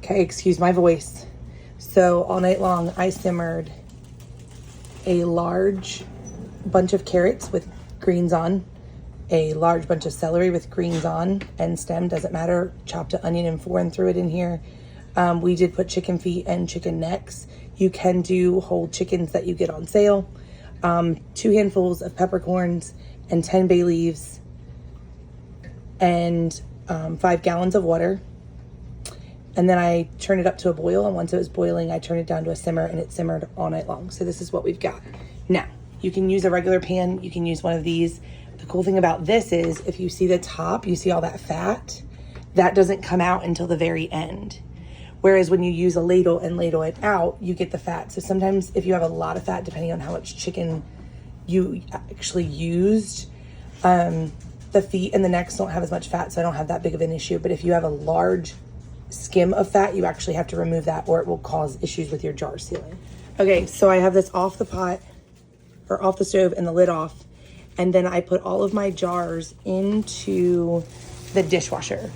Okay, excuse my voice. So all night long, I simmered a large bunch of carrots with greens on, a large bunch of celery with greens on and stem, doesn't matter. Chopped an onion in four and threw it in here. We did put chicken feet and chicken necks. You can do whole chickens that you get on sale. 2 handfuls of peppercorns and 10 bay leaves and 5 gallons of water. And then I turned it up to a boil, and once it was boiling, I turned it down to a simmer, and it simmered all night long. So this is what we've got. Now, you can use a regular pan. You can use one of these. The cool thing about this is if you see the top, you see all that fat, that doesn't come out until the very end. Whereas when you use a ladle and ladle it out, you get the fat. So sometimes if you have a lot of fat, depending on how much chicken you actually used, the feet and the necks don't have as much fat, so I don't have that big of an issue. But if you have a large skim of fat, you actually have to remove that, or it will cause issues with your jar sealing. Okay, so I have this off the pot, or off the stove, and the lid off. And then I put all of my jars into the dishwasher.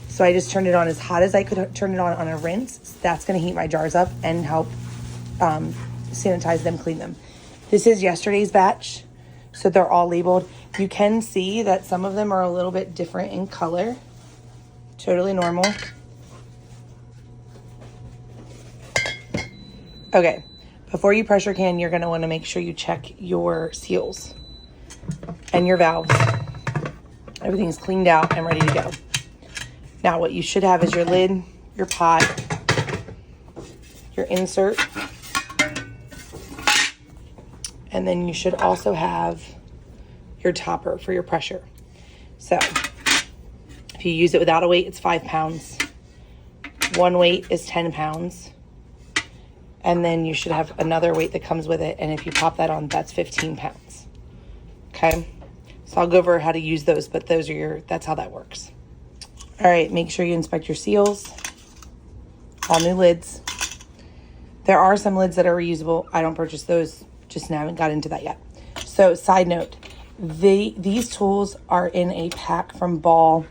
So I just turned it on as hot as I could turn it on a rinse. That's gonna heat my jars up and help sanitize them, clean them. This is yesterday's batch, so they're all labeled. You can see that some of them are a little bit different in color. Totally normal. Okay, before you pressure can, you're gonna wanna make sure you check your seals and your valves. Everything's cleaned out and ready to go. Now what you should have is your lid, your pot, your insert, and then you should also have your topper for your pressure. So if you use it without a weight, it's 5 pounds. One weight is 10 pounds. And then you should have another weight that comes with it. And if you pop that on, that's 15 pounds. Okay. So I'll go over how to use those, but that's how that works. All right. Make sure you inspect your seals. All new lids. There are some lids that are reusable. I don't purchase those. Just haven't got into that yet. So side note, these tools are in a pack from Ball.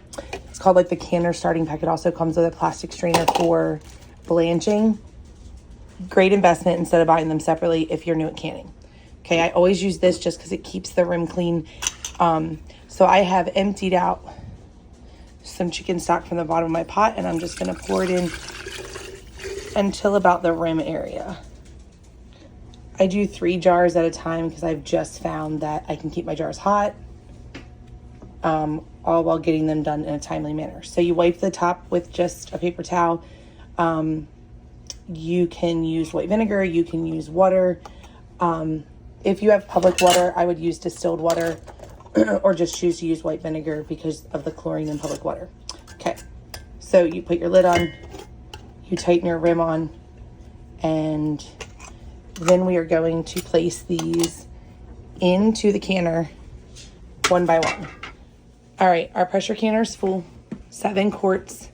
It's called like the canner starting pack. It also comes with a plastic strainer for blanching. Great investment instead of buying them separately if you're new at canning. Okay, I always use this just because it keeps the rim clean. So I have emptied out some chicken stock from the bottom of my pot, and I'm just going to pour it in until about the rim area. I do 3 jars at a time because I've just found that I can keep my jars hot all while getting them done in a timely manner. So you wipe the top with just a paper towel. You can use white vinegar, you can use water. If you have public water, I would use distilled water or just choose to use white vinegar because of the chlorine in public water. Okay, so you put your lid on, you tighten your rim on, and then we are going to place these into the canner one by one. All right, our pressure canner is full, 7 quarts.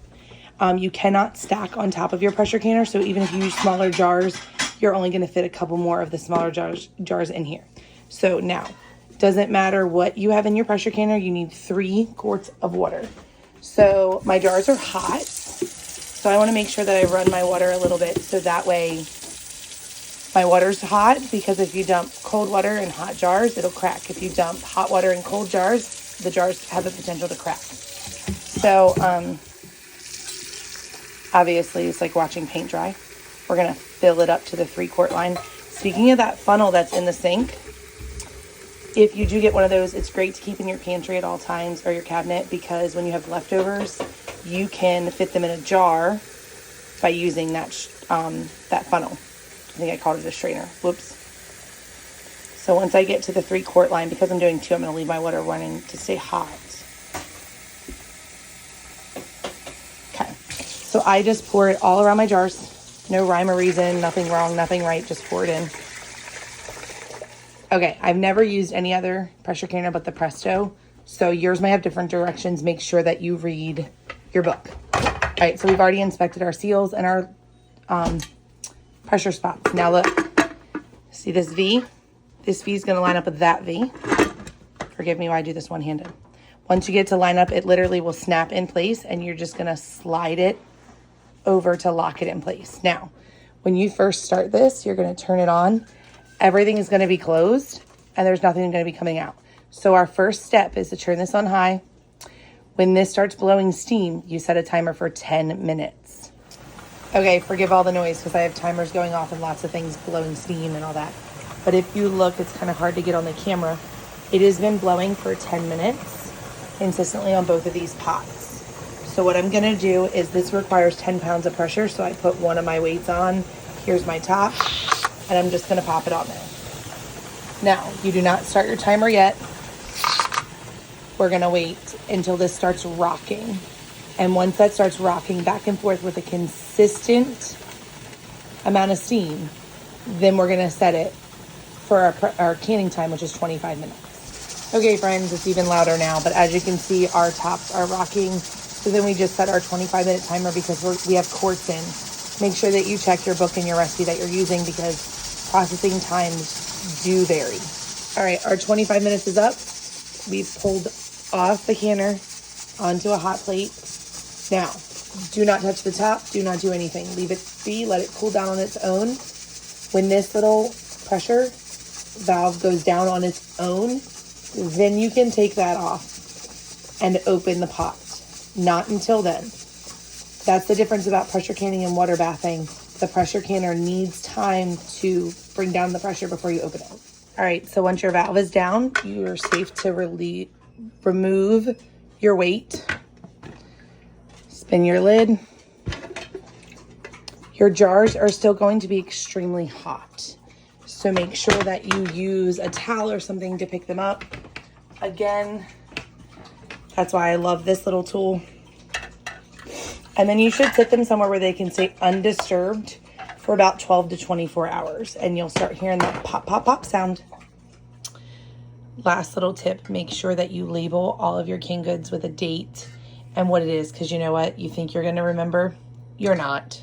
You cannot stack on top of your pressure canner, so even if you use smaller jars, you're only going to fit a couple more of the smaller jars in here. So now, doesn't matter what you have in your pressure canner, you need 3 quarts of water. So my jars are hot, so I want to make sure that I run my water a little bit so that way my water's hot, because if you dump cold water in hot jars, it'll crack. If you dump hot water in cold jars, the jars have the potential to crack. So, obviously, it's like watching paint dry. We're going to fill it up to the 3-quart line. Speaking of that funnel that's in the sink, if you do get one of those, it's great to keep in your pantry at all times or your cabinet, because when you have leftovers, you can fit them in a jar by using that funnel. I think I called it a strainer. Whoops. So once I get to the 3-quart line, because I'm doing 2, I'm going to leave my water running to stay hot. So I just pour it all around my jars. No rhyme or reason, nothing wrong, nothing right, just pour it in. Okay, I've never used any other pressure canner but the Presto. So yours may have different directions. Make sure that you read your book. All right, so we've already inspected our seals and our pressure spots. Now look, see this V? This V is gonna line up with that V. Forgive me while I do this one-handed. Once you get to line up, it literally will snap in place, and you're just gonna slide it over to lock it in place. Now, when you first start this, you're going to turn it on. Everything is going to be closed and there's nothing going to be coming out. So our first step is to turn this on high. When this starts blowing steam, you set a timer for 10 minutes. Okay, forgive all the noise because I have timers going off and lots of things blowing steam and all that. But if you look, it's kind of hard to get on the camera. It has been blowing for 10 minutes consistently on both of these pots. So what I'm gonna do is, this requires 10 pounds of pressure, so I put one of my weights on. Here's my top, and I'm just gonna pop it on there. Now, you do not start your timer yet. We're gonna wait until this starts rocking. And once that starts rocking back and forth with a consistent amount of steam, then we're gonna set it for our canning time, which is 25 minutes. Okay, friends, it's even louder now, but as you can see, our tops are rocking. So then we just set our 25-minute timer because we have quarts in. Make sure that you check your book and your recipe that you're using because processing times do vary. All right, our 25 minutes is up. We've pulled off the canner onto a hot plate. Now, do not touch the top. Do not do anything. Leave it be. Let it cool down on its own. When this little pressure valve goes down on its own, then you can take that off and open the pot. Not until then. That's the difference about pressure canning and water bathing. The pressure canner needs time to bring down the pressure before you open it. All right, so once your valve is down, you're safe to remove your weight. Spin your lid. Your jars are still going to be extremely hot. So make sure that you use a towel or something to pick them up. Again, that's why I love this little tool. And then you should sit them somewhere where they can stay undisturbed for about 12 to 24 hours. And you'll start hearing that pop, pop, pop sound. Last little tip, make sure that you label all of your canned goods with a date and what it is. Because you know what? You think you're going to remember? You're not.